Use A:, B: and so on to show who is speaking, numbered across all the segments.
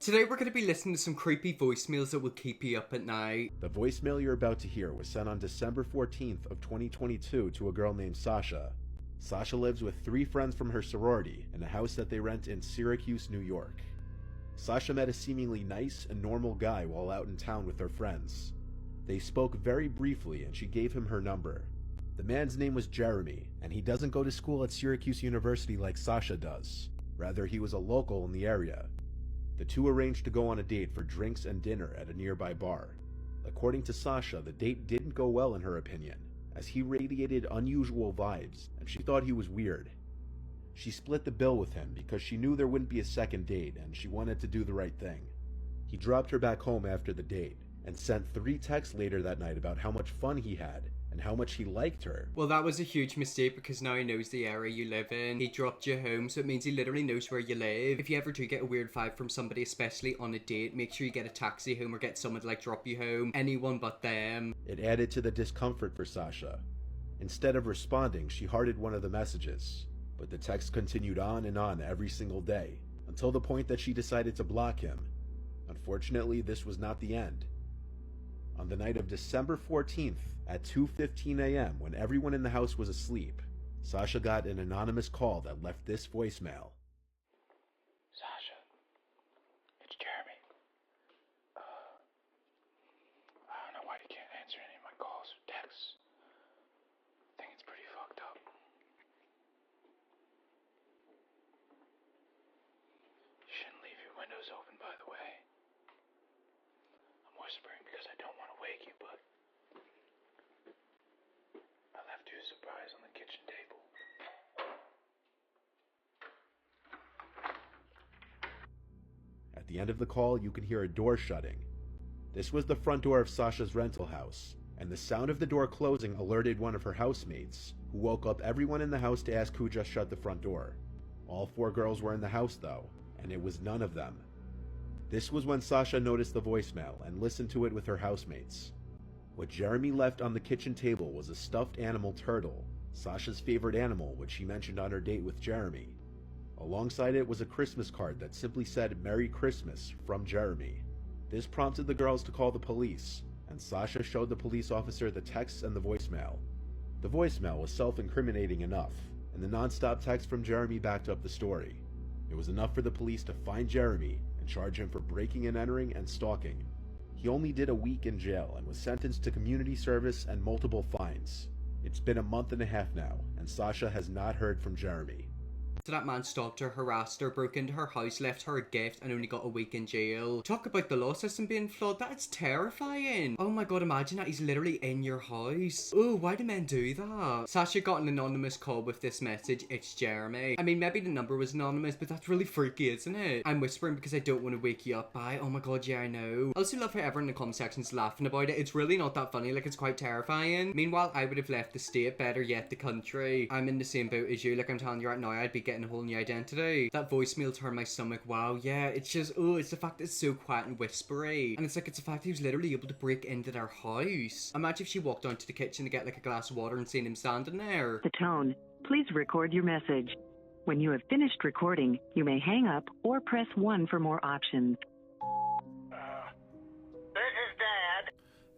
A: Today we're going to be listening to some creepy voicemails that will keep you up at night.
B: The voicemail you're about to hear was sent on December 14th of 2022 to a girl named Sasha. Sasha lives with 3 friends from her sorority in a house that they rent in Syracuse, New York. Sasha met a seemingly nice and normal guy while out in town with her friends. They spoke very briefly and she gave him her number. The man's name was Jeremy, and he doesn't go to school at Syracuse University like Sasha does. Rather, he was a local in the area. The two arranged to go on a date for drinks and dinner at a nearby bar. According to Sasha, the date didn't go well in her opinion, as he radiated unusual vibes, and she thought he was weird. She split the bill with him because she knew there wouldn't be a second date and she wanted to do the right thing. He dropped her back home after the date, and sent 3 texts later that night about how much fun he had and how much he liked her.
A: Well, that was a huge mistake because now he knows the area you live in. He dropped you home, so it means he literally knows where you live. If you ever do get a weird vibe from somebody, especially on a date, make sure you get a taxi home or get someone to like drop you home. Anyone but them.
B: It added to the discomfort for Sasha. Instead of responding, she hearted one of the messages, but the text continued on and on every single day, until the point that she decided to block him. Unfortunately, this was not the end. On the night of December 14th at 2:15 a.m., when everyone in the house was asleep, Sasha got an anonymous call that left this voicemail.
C: Sasha, it's Jeremy. I don't know why you can't answer any of my calls or texts. I think it's pretty fucked up. You shouldn't leave your windows open, by the way. I'm whispering because I don't want to wake you, but I left you a surprise on the kitchen table.
B: At the end of the call, you could hear a door shutting. This was the front door of Sasha's rental house, and the sound of the door closing alerted one of her housemates, who woke up everyone in the house to ask who just shut the front door. All 4 girls were in the house though, and it was none of them. This was when Sasha noticed the voicemail and listened to it with her housemates. What Jeremy left on the kitchen table was a stuffed animal turtle, Sasha's favorite animal, which she mentioned on her date with Jeremy. Alongside it was a Christmas card that simply said "Merry Christmas" from Jeremy. This prompted the girls to call the police, and Sasha showed the police officer the texts and the voicemail. The voicemail was self-incriminating enough, and the non-stop text from Jeremy backed up the story. It was enough for the police to find Jeremy and charge him for breaking and entering and stalking. He only did a week in jail and was sentenced to community service and multiple fines. It's been a month and a half now, and Sasha has not heard from Jeremy.
A: So that man stalked her, harassed her, broke into her house, left her a gift, and only got a week in jail. Talk about the law system being flawed. That's terrifying. Oh my god, imagine that he's literally in your house. Oh, why do men do that? Sasha got an anonymous call with this message. It's Jeremy. I mean, maybe the number was anonymous, but that's really freaky, isn't it? I'm whispering because I don't want to wake you up by. Oh my god, yeah, I know. I also love how everyone in the comment section's laughing about it. It's really not that funny. Like, it's quite terrifying. Meanwhile, I would have left the state, better yet, the country. I'm in the same boat as you. Like, I'm telling you right now, I'd be getting a whole new identity. That voicemail turned my stomach. Wow, yeah, it's just, oh, it's the fact that it's so quiet and whispery. And it's like, it's the fact that he was literally able to break into their house. Imagine if she walked down to the kitchen to get like a glass of water and seen him standing there.
D: The tone. Please record your message. When you have finished recording, you may hang up or press 1 for more options.
E: This is Dad.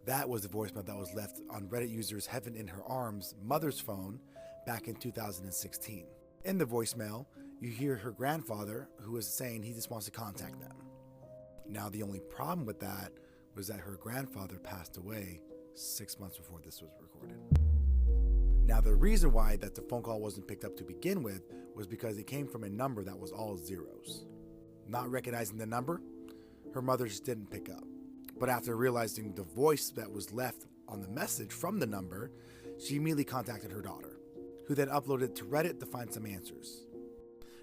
F: That was the voicemail that was left on Reddit users Heaven in Her Arms' mother's phone back in 2016. In the voicemail, you hear her grandfather, who is saying he just wants to contact them. Now, the only problem with that was that her grandfather passed away 6 months before this was recorded. Now, the reason why that the phone call wasn't picked up to begin with was because it came from a number that was all zeros. Not recognizing the number, her mother just didn't pick up. But after realizing the voice that was left on the message from the number, she immediately contacted her daughter, who then uploaded it to Reddit to find some answers.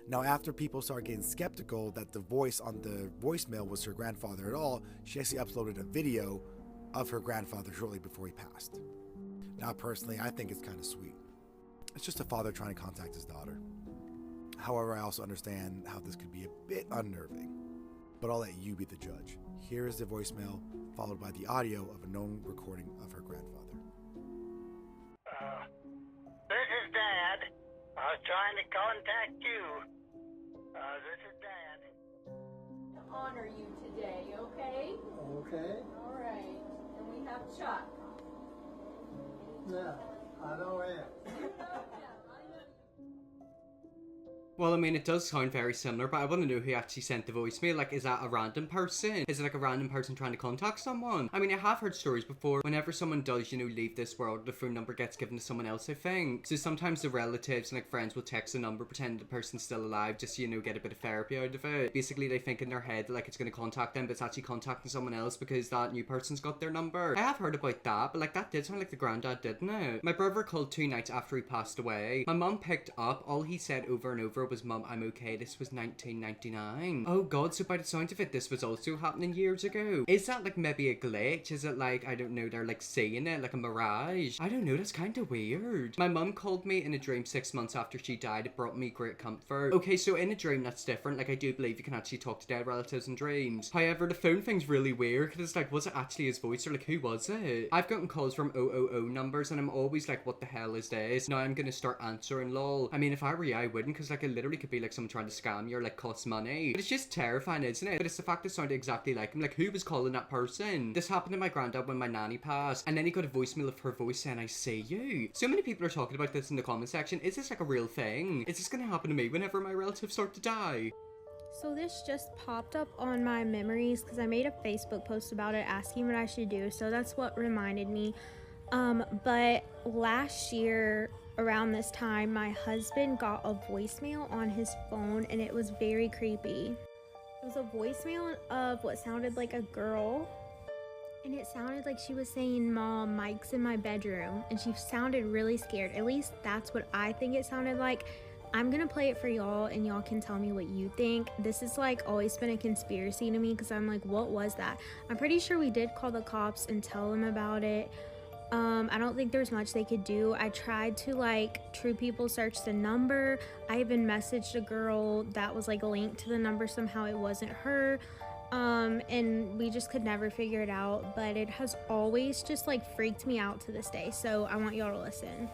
F: Now, after people started getting skeptical that the voice on the voicemail was her grandfather at all, she actually uploaded a video of her grandfather shortly before he passed. Now, personally, I think it's kind of sweet. It's just a father trying to contact his daughter. However, I also understand how this could be a bit unnerving, but I'll let you be the judge. Here is the voicemail, followed by the audio of a known recording of her grandfather.
E: This is Dad. I was trying to contact you. This is Dad.
G: honor you today, okay?
H: Okay.
G: All right. And we have Chuck.
H: Yeah, I know him.
A: Well, I mean, it does sound very similar, but I want to know who actually sent the voicemail. Like, is that a random person? Is it like a random person trying to contact someone? I mean, I have heard stories before. Whenever someone does, leave this world, the phone number gets given to someone else, I think. So sometimes the relatives and like friends will text the number, pretend the person's still alive, just to, get a bit of therapy out of it. Basically, they think in their head that, like, it's going to contact them, but it's actually contacting someone else because that new person's got their number. I have heard about that, but like, that did sound like the granddad, didn't it? My brother called 2 nights after he passed away. My mum picked up. All he said over and over was, "Mum, I'm okay." This was 1999. Oh god, so by the sound of it, this was also happening years ago. Is that like maybe a glitch? Is it like, I don't know, they're like seeing it, like a mirage? I don't know, that's kind of weird. My mum called me in a dream 6 months after she died. It brought me great comfort. Okay, so in a dream, that's different. Like, I do believe you can actually talk to dead relatives in dreams. However, the phone thing's really weird, because it's like, was it actually his voice, or like, who was it? I've gotten calls from 000 numbers, and I'm always like, what the hell is this? Now I'm gonna start answering, lol. I mean, if I were you, I wouldn't, because like, it literally could be like someone trying to scam you or like cost money. But it's just terrifying, isn't it? But it's the fact it sounded exactly like him. Like, who was calling that person? This happened to my granddad when my nanny passed, and then he got a voicemail of her voice saying, "I see you." So many people are talking about this in the comment section. Is this like a real thing? Is this gonna happen to me whenever my relatives start to die?
I: So this just popped up on my memories because I made a Facebook post about it asking what I should do. So that's what reminded me. But last year around this time, my husband got a voicemail on his phone, and it was very creepy. It was a voicemail of what sounded like a girl, and it sounded like she was saying, "Mom, Mike's in my bedroom," and she sounded really scared. At least that's what I think it sounded like. I'm gonna play it for y'all, and y'all can tell me what you think. This is like always been a conspiracy to me because I'm like, what was that? I'm pretty sure we did call the cops and tell them about it. I don't think there's much they could do. I tried to like True People search the number. I even messaged a girl that was like linked to the number. Somehow it wasn't her. And we just could never figure it out. But it has always just like freaked me out to this day. So I want y'all to listen.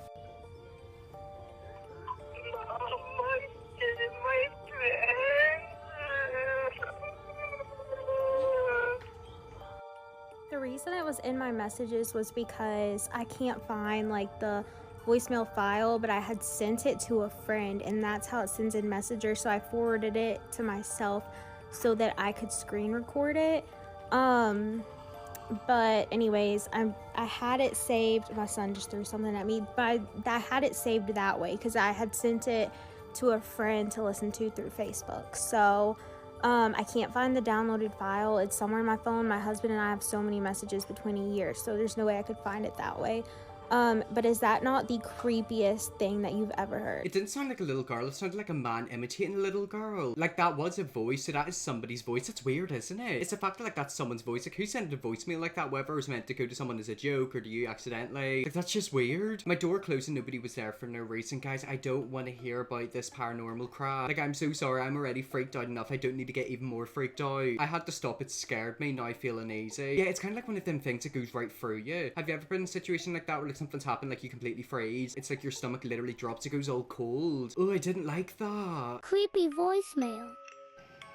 I: The reason it was in my messages was because I can't find like the voicemail file, but I had sent it to a friend, and that's how it sends in Messenger. So I forwarded it to myself so that I could screen record it. But anyways, I had it saved. My son just threw something at me, but I had it saved that way because I had sent it to a friend to listen to through Facebook. So I can't find the downloaded file. It's somewhere in my phone. My husband and I have so many messages between a year, so there's no way I could find it that way. But is that not the creepiest thing that you've ever heard?
A: It didn't sound like a little girl. It sounded like a man imitating a little girl. Like, that was a voice, so that is somebody's voice. It's weird, isn't it? It's the fact that, like, that's someone's voice. Like, who sent a voicemail like that? Whether it was meant to go to someone as a joke or to you accidentally. Like, that's just weird. My door closed and nobody was there for no reason. Guys, I don't want to hear about this paranormal crap. Like, I'm so sorry. I'm already freaked out enough. I don't need to get even more freaked out. I had to stop. It scared me. Now I feel uneasy. Yeah, it's kind of like one of them things that goes right through you. Have you ever been in a situation like that where, like, something's happened, like, you completely freeze? It's like your stomach literally drops. It goes all cold. Oh, I didn't like that.
J: Creepy voicemail.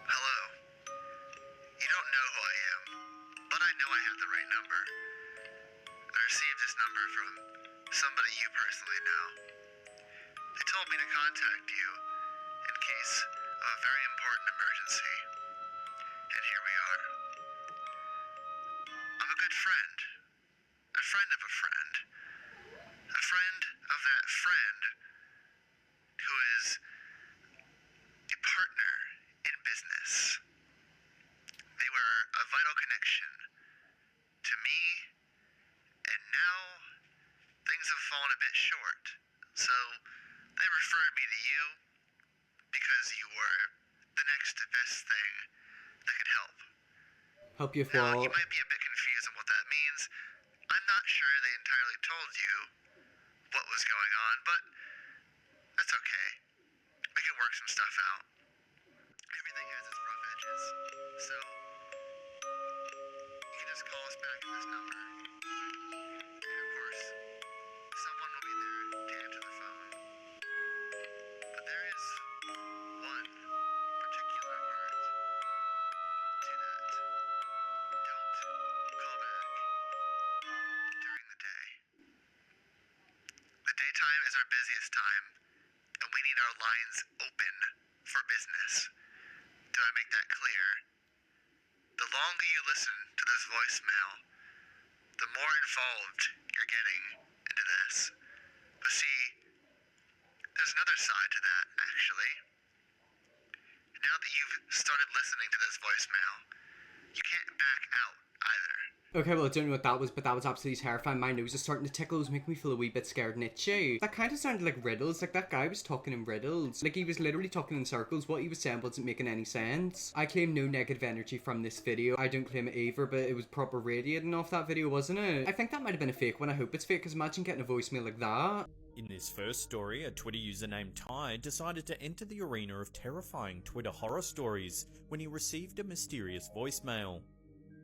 K: Hello. You don't know who I am, but I know I have the right number. I received this number from somebody you personally know. They told me to contact you in case of a very important emergency. And here we are. I'm a good friend. A friend of a friend. A friend of that friend who is a partner in business. They were a vital connection to me, and now things have fallen a bit short. So they referred me to you because you were the next best thing that could help.
A: Help you
K: Now,
A: fall.
K: you might be a bit confused on what that means. I'm not sure they entirely told you what was going on, but that's okay. We can work some stuff out. Everything has its rough edges, so you can just call us back at this number. And of course, someone will be there to answer the phone. But there is one particular part Daytime is our busiest time, and we need our lines open for business. Did I make that clear? The longer you listen to this voicemail, the more involved you're getting into this. But see, there's another side to that, actually. Now that you've started listening to this voicemail, you can't back out either.
A: Okay, well, I don't know what that was, but that was absolutely terrifying. My nose is starting to tickle. It was making me feel a wee bit scared and itchy. That kind of sounded like riddles. Like, that guy was talking in riddles. Like, he was literally talking in circles. What he was saying wasn't making any sense. I claim no negative energy from this video. I don't claim it either, but it was proper radiating off that video, wasn't it? I think that might have been a fake one. I hope it's fake, because imagine getting a voicemail like that.
J: In this first story, a Twitter user named Ty decided to enter the arena of terrifying Twitter horror stories when he received a mysterious voicemail.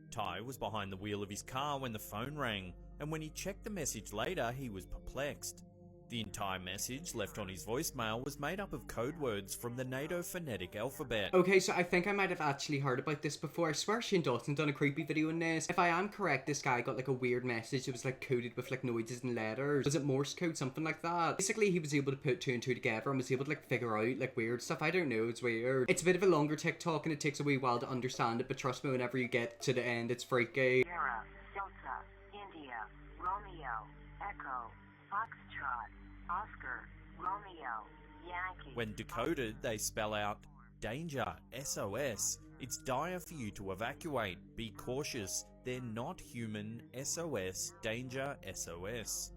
J: Ty was behind the wheel of his car when the phone rang, and when he checked the message later, he was perplexed. The entire message left on his voicemail was made up of code words from the NATO phonetic alphabet.
A: Okay, so I think I might have actually heard about this before. I swear Shane Dawson done a creepy video on this. If I am correct, this guy got like a weird message that was like coded with like noises and letters. Was it Morse code? Something like that. Basically, he was able to put two and two together and was able to like figure out like weird stuff. I don't know, it's weird. It's a bit of a longer TikTok and it takes a wee while to understand it, but trust me, whenever you get to the end, it's freaky.
E: Sierra, Delta, India, Romeo, Echo, Foxtrot, Oscar, Romeo, Yankee.
J: When decoded, they spell out, "Danger, SOS. It's dire for you to evacuate. Be cautious. They're not human. SOS. Danger, SOS."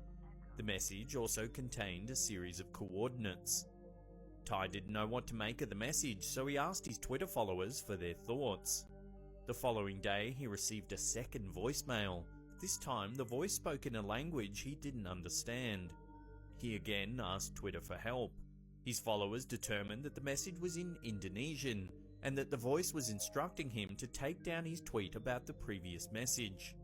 J: The message also contained a series of coordinates. Ty didn't know what to make of the message, so he asked his Twitter followers for their thoughts. The following day, he received a second voicemail. This time, the voice spoke in a language he didn't understand. He again asked Twitter for help. His followers determined that the message was in Indonesian, and that the voice was instructing him to take down his tweet about the previous message.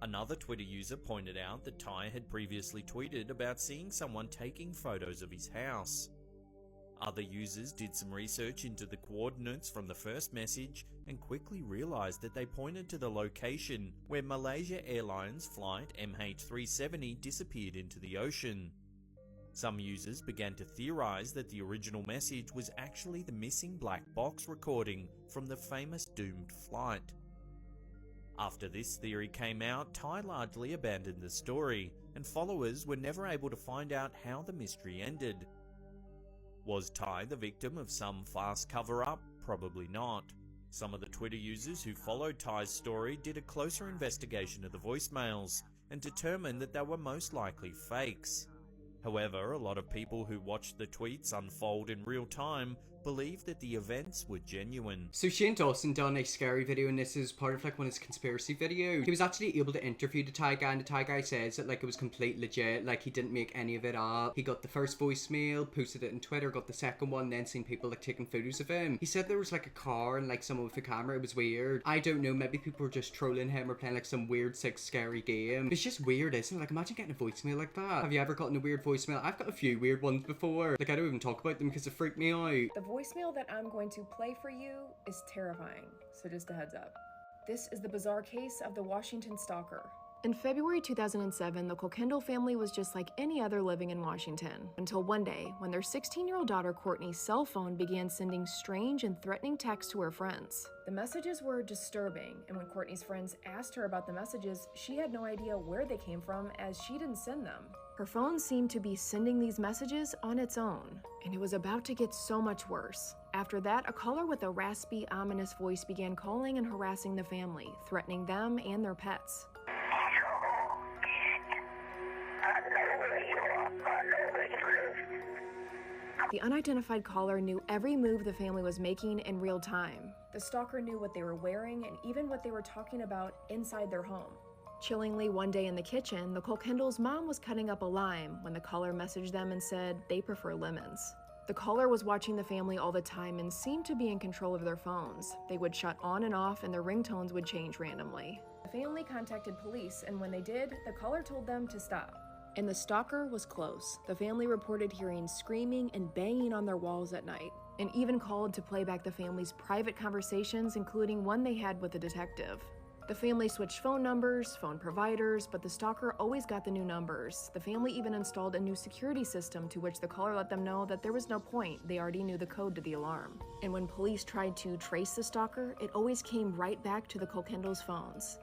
J: Another Twitter user pointed out that Ty had previously tweeted about seeing someone taking photos of his house. Other users did some research into the coordinates from the first message and quickly realized that they pointed to the location where Malaysia Airlines flight MH370 disappeared into the ocean. Some users began to theorize that the original message was actually the missing black box recording from the famous doomed flight. After this theory came out, Ty largely abandoned the story, and followers were never able to find out how the mystery ended. Was Ty the victim of some fast cover-up? Probably not. Some of the Twitter users who followed Ty's story did a closer investigation of the voicemails and determined that they were most likely fakes. However, a lot of people who watched the tweets unfold in real time believe that the events were genuine.
A: So Shane Dawson done a scary video, and this is part of like one of his conspiracy videos. He was actually able to interview the Thai guy, and the Thai guy says that like it was complete legit, like he didn't make any of it up. He got the first voicemail, posted it on Twitter, got the second one, then seen people like taking photos of him. He said there was like a car and like someone with a camera. It was weird. I don't know, maybe people were just trolling him or playing like some weird sick scary game. It's just weird, isn't it? Like imagine getting a voicemail like that. Have you ever gotten a weird voicemail? I've got a few weird ones before. Like I don't even talk about them because it freaked me out.
L: The voicemail that I'm going to play for you is terrifying, so just a heads up. This is the bizarre case of the Washington stalker.
M: In February 2007, the Kilkendall family was just like any other living in Washington, until one day, when their 16-year-old daughter Courtney's cell phone began sending strange and threatening texts to her friends.
L: The messages were disturbing, and when Courtney's friends asked her about the messages, she had no idea where they came from as she didn't send them.
M: Her phone seemed to be sending these messages on its own, and it was about to get so much worse. After that, a caller with a raspy, ominous voice began calling and harassing the family, threatening them and their pets. The unidentified caller knew every move the family was making in real time.
L: The stalker knew what they were wearing and even what they were talking about inside their home.
M: Chillingly, one day in the kitchen, the Kilkendall's mom was cutting up a lime when the caller messaged them and said they prefer lemons. The caller was watching the family all the time and seemed to be in control of their phones. They would shut on and off and their ringtones would change randomly.
L: The family contacted police, and when they did, the caller told them to stop.
M: And the stalker was close. The family reported hearing screaming and banging on their walls at night, and even called to play back the family's private conversations, including one they had with a detective. The family switched phone numbers, phone providers, but the stalker always got the new numbers. The family even installed a new security system to which the caller let them know that there was no point, they already knew the code to the alarm. And when police tried to trace the stalker, it always came right back to the Kolkendals' phones.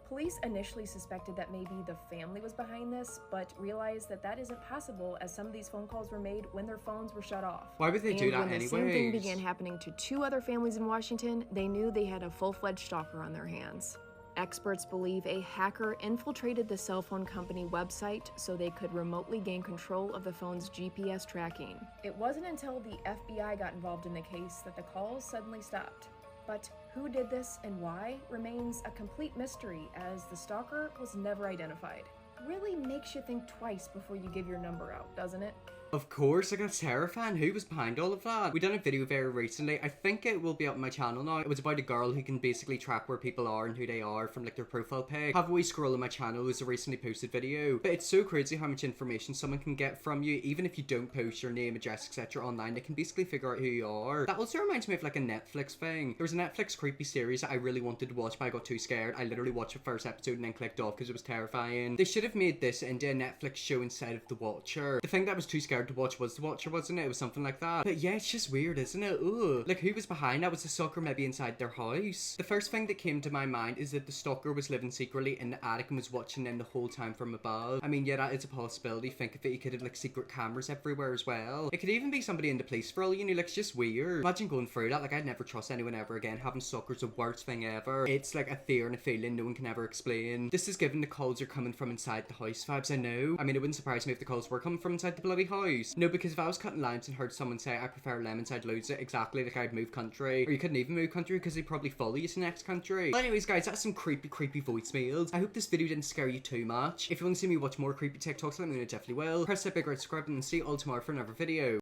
L: Police initially suspected that maybe the family was behind this, but realized that that isn't possible as some of these phone calls were made when their phones were shut off.
A: Why would they do that
M: when
A: anyways?
M: the same thing began happening to 2 other families in Washington, they knew they had a full-fledged stalker on their hands. Experts believe a hacker infiltrated the cell phone company website so they could remotely gain control of the phone's GPS tracking.
L: It wasn't until the FBI got involved in the case that the calls suddenly stopped. But who did this and why remains a complete mystery, as the stalker was never identified. Really makes you think twice before you give your number out, doesn't it?
A: Of course, like that's terrifying. Who was behind all of that? We done a video very recently. I think it will be up on my channel now. It was about a girl who can basically track where people are and who they are from like their profile pic. Have a wee scroll on my channel. It was a recently posted video. But it's so crazy how much information someone can get from you. Even if you don't post your name, address, etc. online, they can basically figure out who you are. That also reminds me of like a Netflix thing. There was a Netflix creepy series that I really wanted to watch, but I got too scared. I literally watched the first episode and then clicked off because it was terrifying. They should have made this into a Netflix show instead of The Watcher. The thing that I was too scared to watch was The Watcher, wasn't it? It was something like that. But yeah, it's just weird, isn't it? Ugh. Like, who was behind that? Was the stalker maybe inside their house? The first thing that came to my mind is that the stalker was living secretly in the attic and was watching them the whole time from above. I mean, yeah, that is a possibility. Think of it, you could have like secret cameras everywhere as well. It could even be somebody in the police for all you know. Like, it's just weird. Imagine going through that. Like, I'd never trust anyone ever again. Having stalkers the worst thing ever. It's like a fear and a feeling no one can ever explain. This is given the calls are coming from inside the house vibes. I know. I mean, it wouldn't surprise me if the calls were coming from inside the bloody house. No, because if I was cutting lines and heard someone say I prefer lemon side loads it exactly like I'd move country, or you couldn't even move country because they'd probably follow you to the next country. But anyways guys, that's some creepy voicemails. I hope this video didn't scare you too much. If you want to see me watch more creepy TikToks, let me know, definitely will. Press that big red subscribe button and see you all tomorrow for another video.